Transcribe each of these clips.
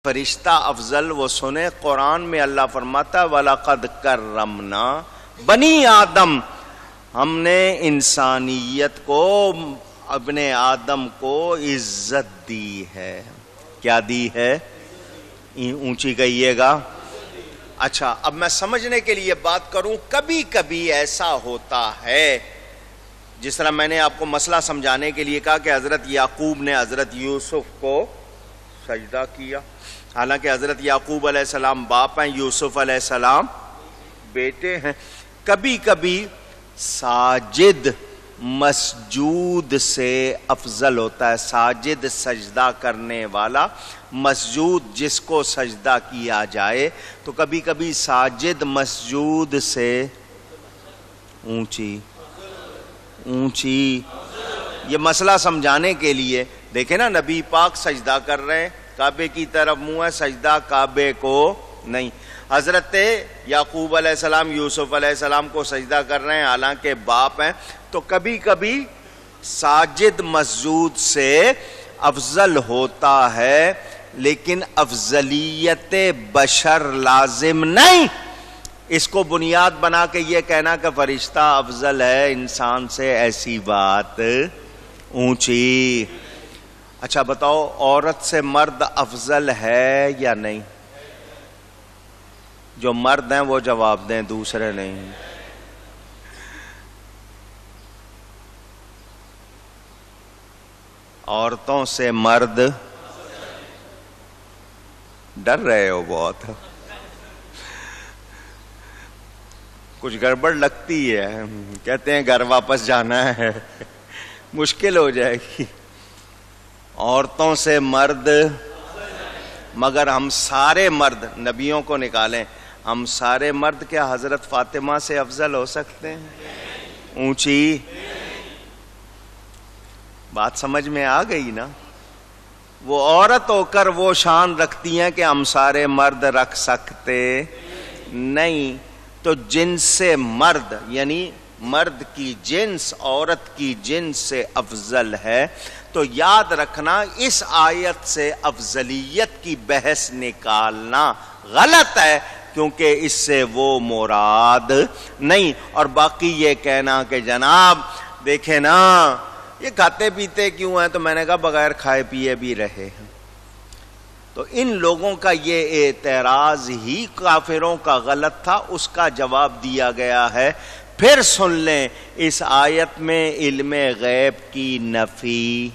فرشتہ افضل وہ سنے، قرآن میں اللہ فرماتا ہے وَلَقَدْ كَرَّمْنَا بنی آدم، ہم نے انسانیت کو، ابن آدم کو عزت دی ہے۔ کیا دی ہے؟ اونچی کہیے گا۔ اچھا، اب میں سمجھنے کے لیے بات کروں، کبھی کبھی ایسا ہوتا ہے، جس طرح میں نے آپ کو مسئلہ سمجھانے کے لیے کہا کہ حضرت یعقوب نے حضرت یوسف کو سجدہ کیا، حالانکہ حضرت یعقوب علیہ السلام باپ ہیں، یوسف علیہ السلام بیٹے ہیں۔ کبھی کبھی ساجد مسجود سے افضل ہوتا ہے، ساجد سجدہ کرنے والا، مسجود جس کو سجدہ کیا جائے، تو کبھی کبھی ساجد مسجود سے اونچی یہ مسئلہ سمجھانے کے لیے دیکھیں نا، نبی پاک سجدہ کر رہے ہیں، کعبے کی طرف منہ ہے، سجدہ کعبے کو نہیں۔ حضرت یعقوب علیہ السلام یوسف علیہ السلام کو سجدہ کر رہے ہیں، حالانکہ باپ ہیں، تو کبھی کبھی ساجد مسجود سے افضل ہوتا ہے، لیکن افضلیت بشر لازم نہیں۔ اس کو بنیاد بنا کے یہ کہنا کہ فرشتہ افضل ہے انسان سے، ایسی بات اونچی۔ اچھا بتاؤ، عورت سے مرد افضل ہے یا نہیں؟ جو مرد ہیں وہ جواب دیں، دوسرے نہیں۔ عورتوں سے مرد، ڈر رہے ہو بہت، کچھ گڑبڑ لگتی ہے، کہتے ہیں گھر واپس جانا ہے، مشکل ہو جائے گی۔ عورتوں سے مرد، مگر ہم سارے مرد، نبیوں کو نکالیں، ہم سارے مرد کیا حضرت فاطمہ سے افضل ہو سکتے ہیں؟ اونچی بات سمجھ میں آ گئی نا؟ وہ عورت ہو کر وہ شان رکھتی ہیں کہ ہم سارے مرد رکھ سکتے نہیں۔ تو جنس سے مرد، یعنی مرد کی جنس عورت کی جنس سے افضل ہے، تو یاد رکھنا اس آیت سے افضلیت کی بحث نکالنا غلط ہے، کیونکہ اس سے وہ مراد نہیں۔ اور باقی یہ کہنا کہ جناب دیکھیں نا یہ کھاتے پیتے کیوں ہیں، تو میں نے کہا بغیر کھائے پیے بھی رہے ہیں۔ تو ان لوگوں کا یہ اعتراض ہی کافروں کا غلط تھا، اس کا جواب دیا گیا ہے۔ پھر سن لیں، اس آیت میں علم غیب کی نفی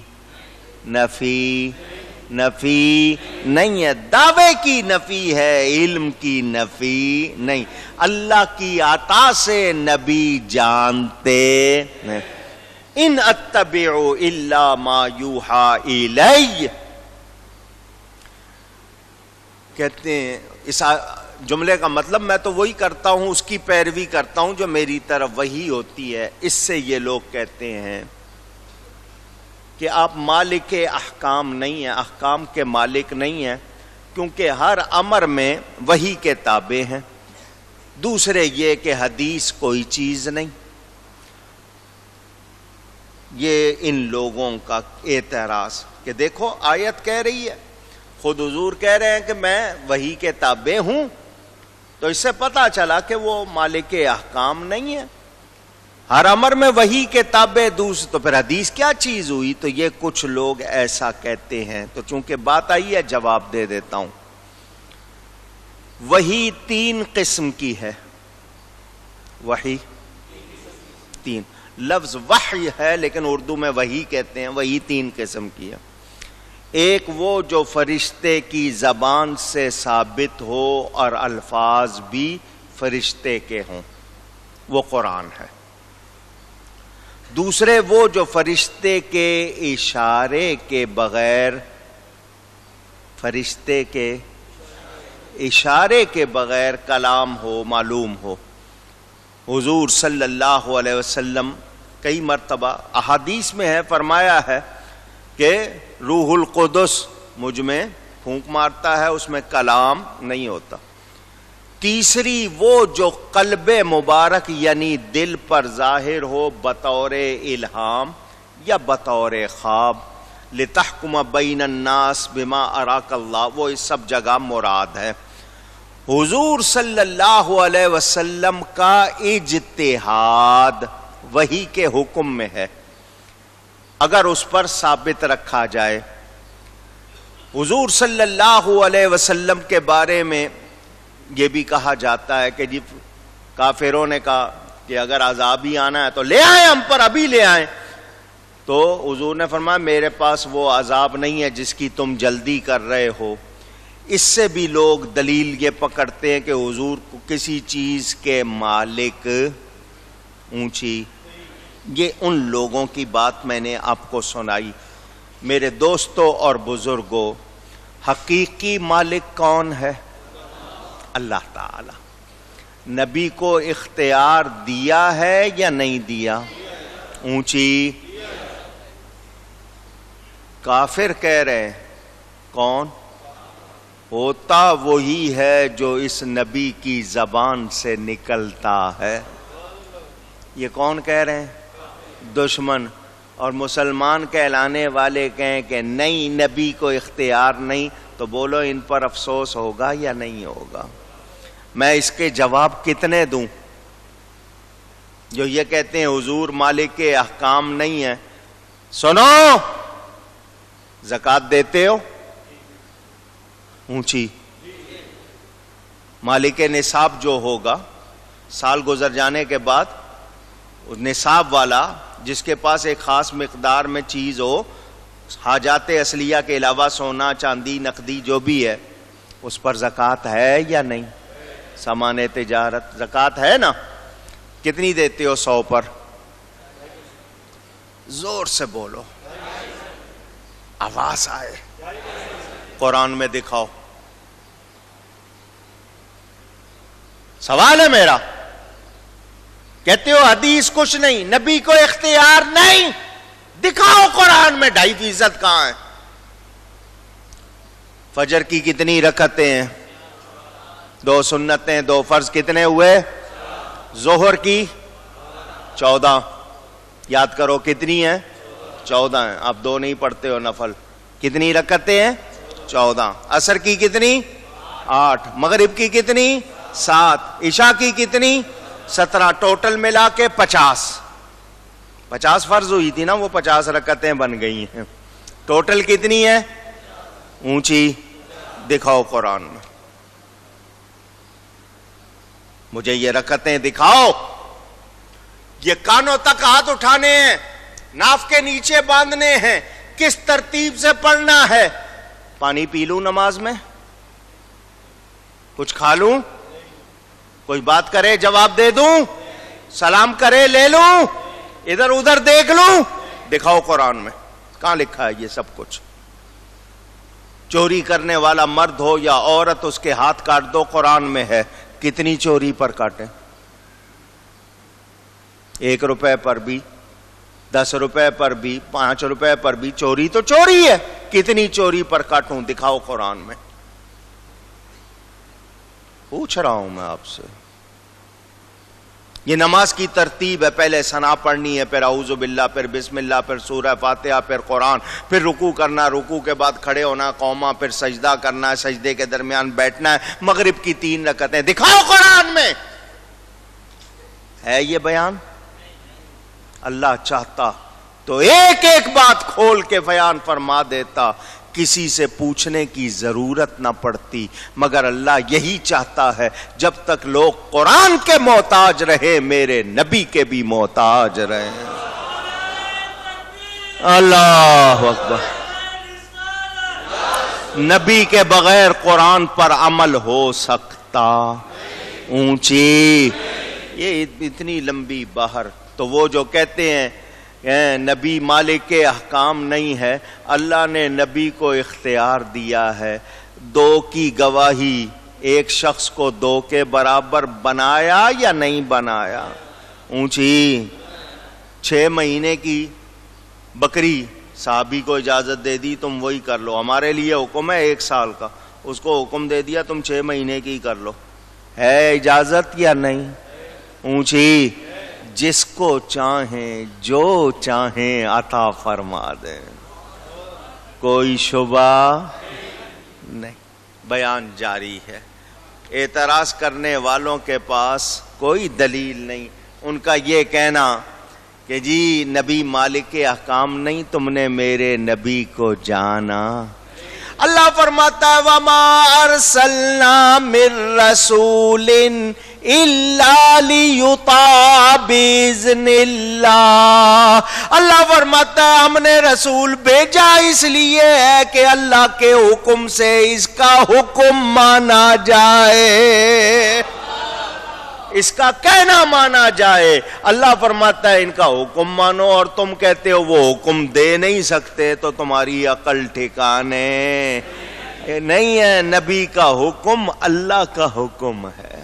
نہیں ہے، دعوے کی نفی ہے، علم کی نفی نہیں۔ اللہ کی عطا سے نبی جانتے ان اتبع الا ما یوحی الی، کہتے ہیں اس جملے کا مطلب میں تو وہی کرتا ہوں، اس کی پیروی کرتا ہوں جو میری طرف وحی ہوتی ہے۔ اس سے یہ لوگ کہتے ہیں کہ آپ مالک احکام نہیں ہیں، احکام کے مالک نہیں ہیں، کیونکہ ہر امر میں وحی کے تابع ہیں۔ دوسرے یہ کہ حدیث کوئی چیز نہیں۔ یہ ان لوگوں کا اعتراض کہ دیکھو آیت کہہ رہی ہے، خود حضور کہہ رہے ہیں کہ میں وحی کے تابع ہوں، تو اس سے پتہ چلا کہ وہ مالک احکام نہیں ہے۔ ہر امر میں وحی کے تابع دوسرے، تو پھر حدیث کیا چیز ہوئی؟ تو یہ کچھ لوگ ایسا کہتے ہیں۔ تو چونکہ بات آئی ہے جواب دے دیتا ہوں۔ وحی تین قسم کی ہے، وحی تین، لفظ وحی ہے لیکن اردو میں وحی کہتے ہیں، وحی تین قسم کی ہے۔ ایک وہ جو فرشتے کی زبان سے ثابت ہو اور الفاظ بھی فرشتے کے ہوں، وہ قرآن ہے۔ دوسرے وہ جو فرشتے کے اشارے کے بغیر، فرشتے کے اشارے کے بغیر کلام ہو، معلوم ہو۔ حضور صلی اللہ علیہ وسلم کئی مرتبہ احادیث میں ہے، فرمایا ہے کہ روح القدس مجھ میں پھونک مارتا ہے، اس میں کلام نہیں ہوتا۔ تیسری وہ جو قلب مبارک یعنی دل پر ظاہر ہو بطور الہام یا بطور خواب، لتحکم بین الناس بما اراک اللہ، وہ اس سب جگہ مراد ہے۔ حضور صلی اللہ علیہ وسلم کا اجتہاد وحی کے حکم میں ہے، اگر اس پر ثابت رکھا جائے۔ حضور صلی اللہ علیہ وسلم کے بارے میں یہ بھی کہا جاتا ہے کہ جی کافروں نے کہا کہ اگر عذاب ہی آنا ہے تو لے آئیں ہم پر، ابھی لے آئیں، تو حضور نے فرمایا میرے پاس وہ عذاب نہیں ہے جس کی تم جلدی کر رہے ہو۔ اس سے بھی لوگ دلیل یہ پکڑتے ہیں کہ حضور کو کسی چیز کے مالک اونچی، یہ ان لوگوں کی بات میں نے آپ کو سنائی۔ میرے دوستوں اور بزرگوں، حقیقی مالک کون ہے؟ اللہ تعالی۔ نبی کو اختیار دیا ہے یا نہیں دیا؟ اونچی۔ کافر کہہ رہے ہیں کون؟ ہوتا وہی ہے جو اس نبی کی زبان سے نکلتا ہے۔ یہ کون کہہ رہے ہیں؟ دشمن۔ اور مسلمان کہلانے والے کہیں کہ نہیں نبی کو اختیار نہیں، تو بولو ان پر افسوس ہوگا یا نہیں ہوگا؟ میں اس کے جواب کتنے دوں؟ جو یہ کہتے ہیں حضور مالک کے احکام نہیں ہیں، سنو، زکوٰۃ دیتے ہو؟ اونچی۔ مالک نصاب جو ہوگا سال گزر جانے کے بعد، نصاب والا جس کے پاس ایک خاص مقدار میں چیز ہو، حاجات اصلیہ کے علاوہ سونا چاندی نقدی جو بھی ہے، اس پر زکوٰۃ ہے یا نہیں؟ سامان تجارت زکوٰۃ ہے نا؟ کتنی دیتے ہو 100 پر؟ زور سے بولو، آواز آئے، قرآن میں دکھاؤ۔ سوال ہے میرا، کہتے ہو حدیث کچھ نہیں، نبی کو اختیار نہیں، دکھاؤ قرآن میں 2.5% کہاں ہے؟ فجر کی کتنی رکعتیں ہیں؟ 2 سنتیں 2 فرض، کتنے ہوئے؟ ظہر کی 14، یاد کرو کتنی ہیں؟ 14 ہیں۔ آپ 2 نہیں پڑھتے ہو نفل، کتنی رکعتیں ہیں؟ 14۔ عصر کی کتنی؟ 8۔ مغرب کی کتنی؟ 7۔ عشاء کی کتنی؟ 17۔ ٹوٹل ملا کے 50 فرض ہوئی تھی نا، وہ 50 رکعتیں بن گئی ہیں۔ ٹوٹل کتنی ہے؟ اونچی دکھاؤ قرآن میں، مجھے یہ رکعتیں دکھاؤ۔ یہ کانوں تک ہاتھ اٹھانے ہیں، ناف کے نیچے باندھنے ہیں، کس ترتیب سے پڑھنا ہے؟ پانی پی لوں نماز میں؟ کچھ کھا لوں؟ کوئی بات کرے جواب دے دوں؟ سلام کرے لے لوں؟ ادھر ادھر دیکھ لوں؟ دکھاؤ قرآن میں کہاں لکھا ہے یہ سب کچھ۔ چوری کرنے والا مرد ہو یا عورت، اس کے ہاتھ کاٹ دو، قرآن میں ہے۔ کتنی چوری پر کاٹیں؟ 1 روپے پر بھی، 10 روپے پر بھی، 5 روپے پر بھی، چوری تو چوری ہے۔ کتنی چوری پر کاٹوں؟ دکھاؤ قرآن میں۔ پوچھ رہا ہوں میں آپ سے۔ یہ نماز کی ترتیب ہے، پہلے ثنا پڑھنی ہے، پھر اعوذ باللہ، پھر بسم اللہ، پھر سورہ فاتحہ، پھر قرآن، پھر رکوع کرنا، رکوع کے بعد کھڑے ہونا قوما، پھر سجدہ کرنا ہے، سجدے کے درمیان بیٹھنا ہے، مغرب کی 3 رکعتیں۔ دکھاؤ قرآن میں ہے یہ بیان؟ اللہ چاہتا تو ایک ایک بات کھول کے بیان فرما دیتا، کسی سے پوچھنے کی ضرورت نہ پڑتی، مگر اللہ یہی چاہتا ہے جب تک لوگ قرآن کے محتاج رہے، میرے نبی کے بھی محتاج رہے۔ اللہ اکبر۔ نبی کے بغیر قرآن پر عمل ہو سکتا؟ اونچی۔ یہ اتنی لمبی بحر، تو وہ جو کہتے ہیں نبی مالک کے احکام نہیں ہے، اللہ نے نبی کو اختیار دیا ہے۔ 2 کی گواہی ایک شخص کو 2 کے برابر بنایا یا نہیں بنایا؟ اونچی۔ 6 مہینے کی بکری صحابی کو اجازت دے دی، تم وہی کر لو، ہمارے لیے حکم ہے 1 سال کا، اس کو حکم دے دیا تم 6 مہینے کی کر لو، ہے اجازت یا نہیں؟ اونچی۔ جس کو چاہیں جو چاہیں عطا فرما دیں۔ کوئی شبہ نہیں. بیان جاری ہے. اعتراض کرنے والوں کے پاس کوئی دلیل نہیں. ان کا یہ کہنا کہ جی نبی مالک احکام نہیں، تم نے میرے نبی کو جانا. اللہ فرماتا ہے وَمَا أَرْسَلْنَا مِن رَّسُولٍ إِلَّا لِيُطَاعَ بِإِذْنِ اللَّهِ. اللہ فرماتا ہے ہم نے رسول بھیجا اس لیے ہے کہ اللہ کے حکم سے اس کا حکم مانا جائے، اس کا کہنا مانا جائے. اللہ فرماتا ہے ان کا حکم مانو، اور تم کہتے ہو وہ حکم دے نہیں سکتے، تو تمہاری عقل ٹھکانے نہیں ہے. نبی کا حکم اللہ کا حکم ہے.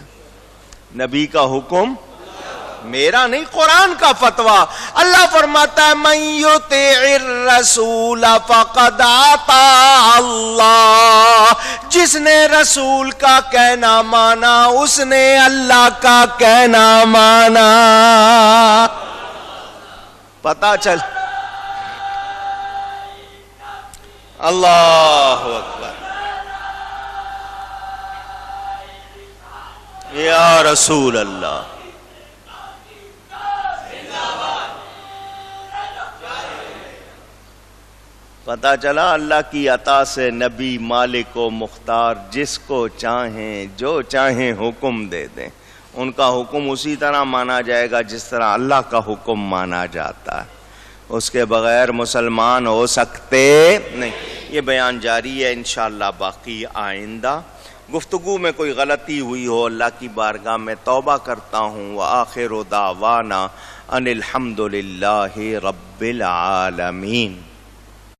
نبی کا حکم میرا نہیں، قرآن کا فتویٰ. اللہ فرماتا ہے من یطع الرسول فقد اطاع اللہ. جس نے رسول کا کہنا مانا اس نے اللہ کا کہنا مانا. پتہ چل. اللہ اکبر. یا رسول اللہ. پتہ چلا اللہ کی عطا سے نبی مالک و مختار جس کو چاہیں جو چاہیں حکم دے دیں. ان کا حکم اسی طرح مانا جائے گا جس طرح اللہ کا حکم مانا جاتا ہے. اس کے بغیر مسلمان ہو سکتے نہیں. یہ بیان جاری ہے. انشاءاللہ باقی آئندہ گفتگو میں کوئی غلطی ہوئی ہو اللہ کی بارگاہ میں توبہ کرتا ہوں. وآخر دعوانا ان الحمد للہ رب العالمین.